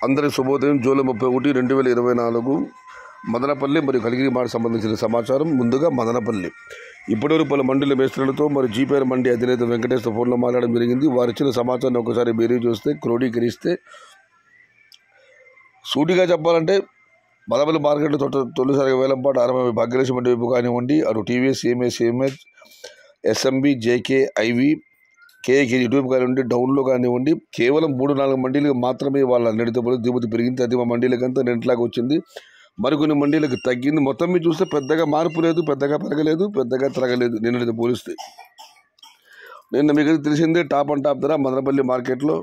అందరి శుభోదయం. జూలై 31, 2024 మదనపల్లి మరియు కలిగిరి మాట సంబంధించిన సమాచారం. ముందుగా మదనపల్లి ఇప్పటివరకు పలు మండల మేస్త్రులతో మరియు జీపీఆర్ మండి అధినేత వెంకటేశ్వర ఫోన్లో మాట్లాడడం జరిగింది. వారు ఇచ్చిన సమాచారాన్ని ఒకసారి బేరీ చూస్తే క్రోడీకరిస్తే సూటిగా చెప్పాలంటే మదనపల్లి మార్కెట్లో తొలిసారిగా వేలంపాటు ఆరంభం భాగ్యలక్ష్మి మండి వైపు కానివ్వండి, అటు TVS, AMS, SMB, JK, IV, కేఏకి యూట్యూబ్ కానివ్వండి, డౌన్లో కానివ్వండి, కేవలం 3-4 మండీలకు మాత్రమే వాళ్ళ నిడతపోయి దిగుమతి పెరిగింది. అది మా మండీలకంతా నెట్లాగా వచ్చింది, మరికొన్ని మండీలకు తగ్గింది. మొత్తం మీద చూస్తే పెద్దగా మార్పు లేదు, పెద్దగా పెరగలేదు, పెద్దగా తిరగలేదు నిన్నటితో పోలిస్తే. నిన్న మీకు తెలిసిందే టాప్ అండ్ టాప్ ధర మదనపల్లి మార్కెట్లో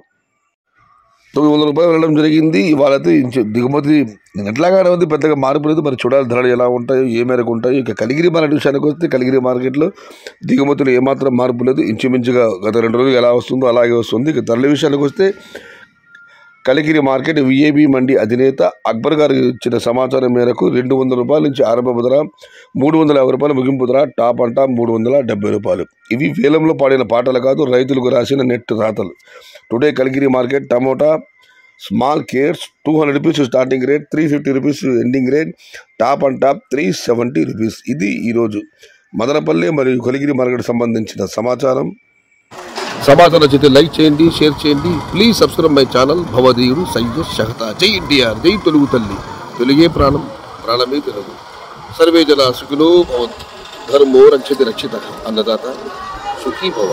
900 రూపాయలు వెళ్ళడం జరిగింది. ఇవాళైతే దిగుమతి ఎట్లాగానే ఉంది, పెద్దగా మార్పు లేదు. మరి చూడాలి ధరలు ఎలా ఉంటాయో, ఏ మేరకు ఉంటాయో. ఇక కలిగిరి మార్కెట్ విషయానికి వస్తే కలిగిరి మార్కెట్లో దిగుమతులు ఏమాత్రం మార్పు లేదు. ఇంచుమించుగా గత 2 రోజులు ఎలా వస్తుందో అలాగే వస్తుంది. ఇక ధరల విషయానికి వస్తే కలిగిరి మార్కెట్ విఏబి మండి అధినేత అక్బర్ గారు ఇచ్చిన సమాచారం మేరకు 200 రూపాయల నుంచి ఆరంభపు ధర, 350 రూపాయల ముగింపు ధర, టాప్ అండ్ టాప్ 370 రూపాయలు. ఇవి వేలంలో పాడిన పాటలు కాదు, రైతులకు రాసిన నెట్ రాతలు. Today Kaligiri market tomato small cares 200 rupees starting rate, 350 rupees ending rate, top and top 370 rupees. ఇది ఈరోజు మదనపల్లి మరియు కలిగిరి మార్కెట్ సంబంధించిన సమాచారం. సమాచారం నచ్చితే లైక్ చేయండి, షేర్ చేయండి. Please subscribe my channel. భవదీయుడు సయ్యద్ షహతా. జై ఎన్టీఆర్, జై తెలుగు తల్లి, తెలుగే ప్రాణం, ప్రాణమే తెలుగు. సర్వే జన సుఖినో భవంతు. ధర్మో రక్షతి రక్షిత. అన్నదాత సుఖీ భవ.